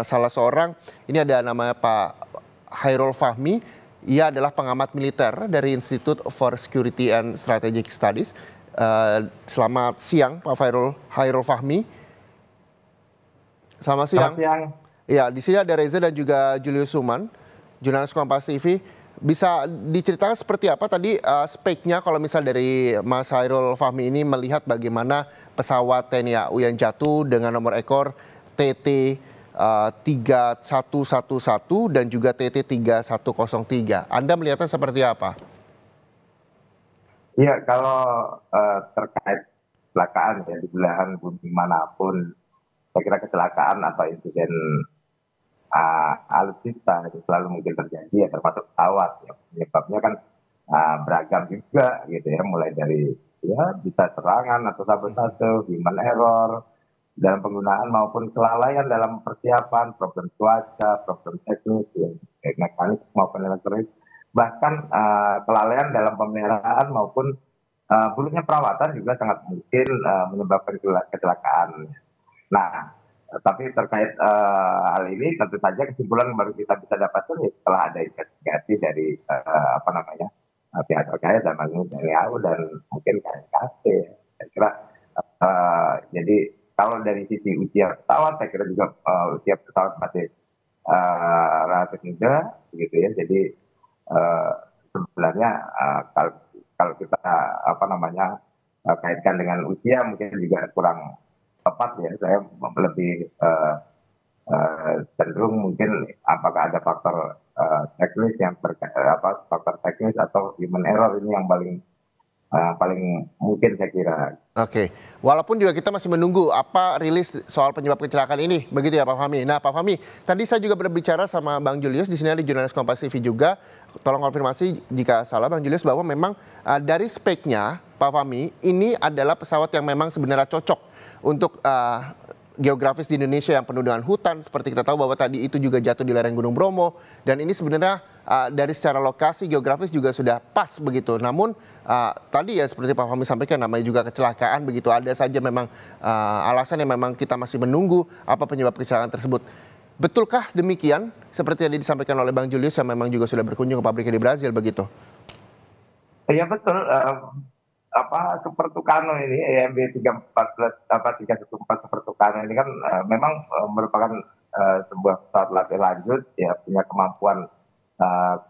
Salah seorang, ini ada namanya Pak Hairul Fahmi, ia adalah pengamat militer dari Institute for Security and Strategic Studies. Selamat siang Pak Hairul Fahmi. Selamat siang. Selamat siang. Ya, di sini ada Reza dan juga Julius Suman, jurnalis Kompas TV. Bisa diceritakan seperti apa tadi speknya kalau misal dari Mas Hairul Fahmi ini melihat bagaimana pesawat TNI AU yang jatuh dengan nomor ekor TT 3111 dan juga TT 3103. Anda melihatnya seperti apa? Iya, kalau terkait kecelakaan ya di belahan bumi manapun, saya kira kecelakaan atau insiden alutsista itu selalu mungkin terjadi ya, termasuk pesawat. Ya. Penyebabnya kan beragam juga gitu ya, mulai dari ya bisa serangan atau sabotase, human error dalam penggunaan maupun kelalaian dalam persiapan, problem cuaca, problem teknis, ya, baik mekanik maupun elektronik, bahkan kelalaian dalam pemeliharaan maupun buruknya perawatan juga sangat mungkin menyebabkan kecelakaan. Nah, tapi terkait hal ini tentu saja kesimpulan baru kita bisa dapatkan ya setelah ada investigasi dari pihak terkait dan TNI AU dan mungkin KNKT. Saya kira jadi kalau dari sisi usia pesawat, saya kira juga usia pesawat masih relatif muda, gitu ya. Jadi sebenarnya kalau kita kaitkan dengan usia mungkin juga kurang tepat ya. Saya lebih cenderung mungkin apakah ada faktor teknis yang faktor teknis atau human error ini yang paling mungkin saya kira. Oke, walaupun juga kita masih menunggu apa rilis soal penyebab kecelakaan ini, begitu ya Pak Fahmi. Nah Pak Fahmi, tadi saya juga berbicara sama Bang Julius, di sini ada jurnalis Kompas TV juga, tolong konfirmasi jika salah Bang Julius, bahwa memang dari speknya Pak Fahmi, ini adalah pesawat yang memang sebenarnya cocok untuk geografis di Indonesia yang penuh dengan hutan, seperti kita tahu bahwa tadi itu juga jatuh di lereng Gunung Bromo, dan ini sebenarnya dari secara lokasi geografis juga sudah pas begitu. Namun tadi ya seperti Pak Fahmi sampaikan, namanya juga kecelakaan begitu, ada saja memang alasan yang memang kita masih menunggu apa penyebab kecelakaan tersebut. Betulkah demikian seperti yang disampaikan oleh Bang Julius yang memang juga sudah berkunjung ke pabriknya di Brazil begitu? Iya betul. Super Tucano ini EMB 314 Super Tucano ini kan memang merupakan sebuah pesawat latih lanjut ya, punya kemampuan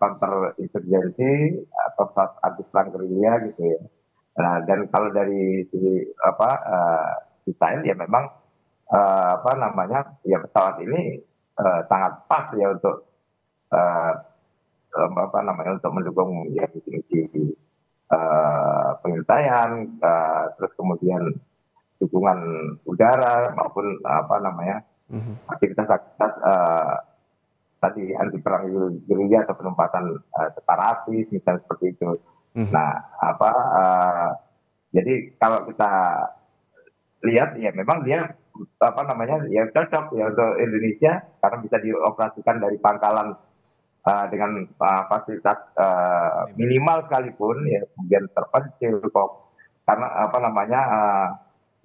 counter insurgency atau pesawat anti perang gerilya gitu ya. Nah, dan kalau dari sisi desain ya memang ya pesawat ini sangat pas ya untuk untuk mendukung ya misi pengintaian, terus kemudian dukungan udara maupun aktivitas tadi anti perang gerilya atau penempatan separatis misalnya seperti itu. Nah, jadi kalau kita lihat ya memang dia ya cocok ya untuk Indonesia karena bisa dioperasikan dari pangkalan dengan fasilitas minimal sekalipun ya, kemudian terpencil kok karena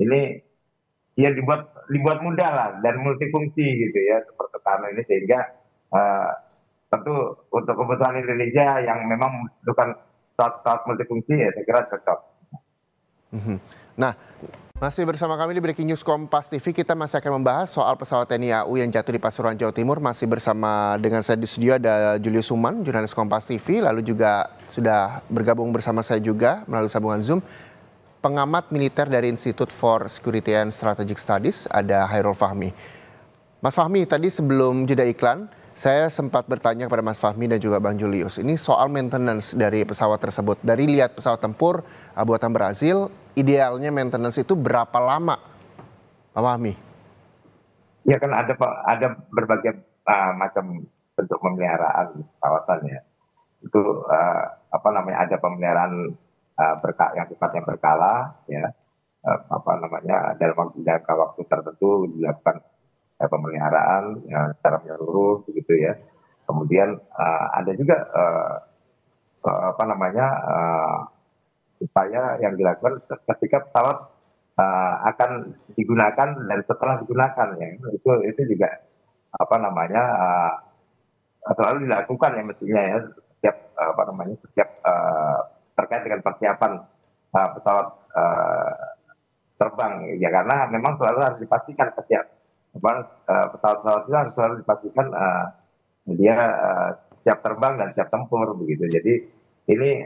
ini dia dibuat mudah lah dan multifungsi gitu ya seperti karena ini, sehingga tentu untuk kebutuhan Indonesia yang memang membutuhkan pesawat multifungsi ya saya kira cocok. Nah, masih bersama kami di Breaking News Kompas TV, kita masih akan membahas soal pesawat TNI AU yang jatuh di Pasuruan, Jawa Timur. Masih bersama dengan saya di studio ada Julius Suman, jurnalis Kompas TV, lalu juga sudah bergabung bersama saya juga melalui sambungan Zoom, pengamat militer dari Institute for Security and Strategic Studies, ada Hairul Fahmi. Mas Fahmi, tadi sebelum jeda iklan, saya sempat bertanya kepada Mas Fahmi dan juga Bang Julius, ini soal maintenance dari pesawat tersebut. Dari lihat pesawat tempur buatan Brazil, idealnya maintenance itu berapa lama, Pak Fahmi? Ya kan ada berbagai macam bentuk pemeliharaan kawasannya. Itu ada pemeliharaan yang sifatnya berkala, ya dalam jangka waktu tertentu dilakukan pemeliharaan secara menyeluruh begitu ya. Kemudian ada juga upaya yang dilakukan ketika pesawat akan digunakan dan setelah digunakan ya, itu juga apa namanya selalu dilakukan ya mestinya ya setiap setiap terkait dengan persiapan pesawat terbang ya, karena memang selalu harus dipastikan setiap pesawat-pesawat itu harus selalu dipastikan dia siap terbang dan siap tempur begitu. Jadi ini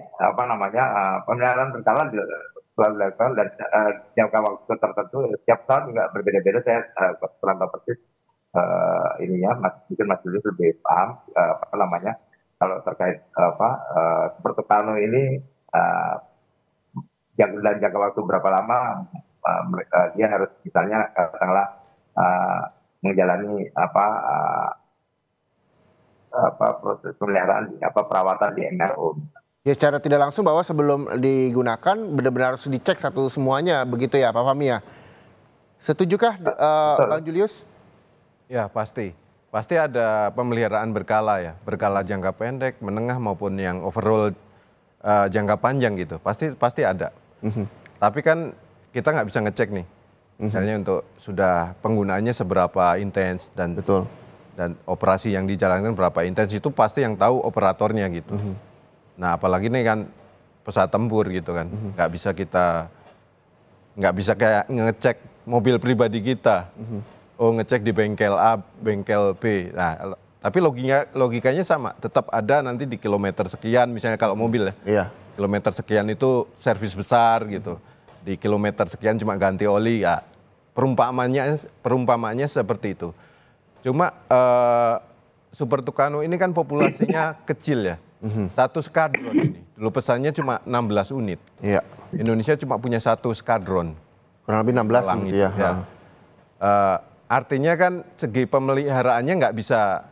pemeliharaan berkala selalu dilakukan dan jangka waktu tertentu setiap tahun juga berbeda-beda. Saya kurang tahu persis mungkin Mas Julius lebih paham kalau terkait Super Tucano ini jangka waktu berapa lama dia harus misalnya katakanlah menjalani proses pemeliharaan perawatan di MRO. Ya secara tidak langsung bahwa sebelum digunakan benar-benar harus dicek satu semuanya begitu ya Pak Fahmi ya. Setujukah Bang Julius? Ya pasti ada pemeliharaan berkala ya, berkala jangka pendek, menengah maupun yang overall jangka panjang gitu, pasti ada. Tapi kan kita nggak bisa ngecek nih, misalnya untuk sudah penggunaannya seberapa intens dan Betul. Dan operasi yang dijalankan berapa intens itu pasti yang tahu operatornya gitu. Nah apalagi nih kan pesawat tempur gitu kan, nggak bisa kayak ngecek mobil pribadi kita. Ngecek di bengkel A, bengkel B. Nah, tapi logikanya sama, tetap ada nanti di kilometer sekian, misalnya kalau mobil ya. Iya. Kilometer sekian itu servis besar gitu. Di kilometer sekian cuma ganti oli ya. Perumpamaannya seperti itu. Cuma Super Tucano ini kan populasinya kecil ya. Satu skadron ini. Dulu pesannya cuma 16 unit. Iya. Indonesia cuma punya satu skadron. Kurang lebih 16 gitu ya. Artinya kan segi pemeliharaannya nggak bisa,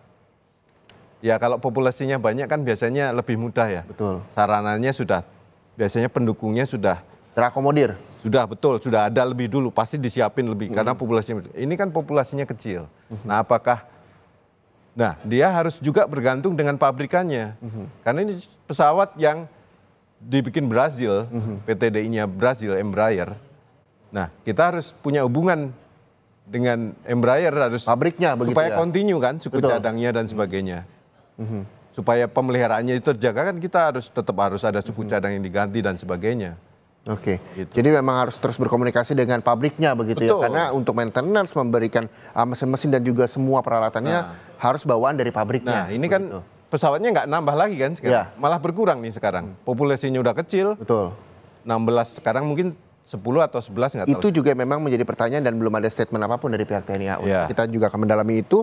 ya kalau populasinya banyak kan biasanya lebih mudah ya. Betul. Sarananya biasanya pendukungnya sudah terakomodir. Sudah ada lebih dulu, pasti disiapin lebih karena populasinya, ini kan populasinya kecil. Nah dia harus juga bergantung dengan pabrikannya. Karena ini pesawat yang dibikin Brazil, PTDI-nya Brazil, Embraer. Nah kita harus punya hubungan dengan Embraer, harus pabriknya begitu supaya ya? Continue kan suku cadangnya dan sebagainya. Supaya pemeliharaannya itu terjaga kan kita tetap harus ada suku cadang yang diganti dan sebagainya. Oke. Gitu. Jadi memang harus terus berkomunikasi dengan pabriknya begitu ya, karena untuk maintenance memberikan mesin-mesin dan juga semua peralatannya harus bawaan dari pabriknya. Nah ini kan pesawatnya nggak nambah lagi kan sekarang, malah berkurang nih sekarang. Populasinya udah kecil. Betul. 16 sekarang mungkin 10 atau 11 nggak tahu. Itu juga memang menjadi pertanyaan dan belum ada statement apapun dari pihak TNI AU. Ya. Kita juga akan mendalami itu.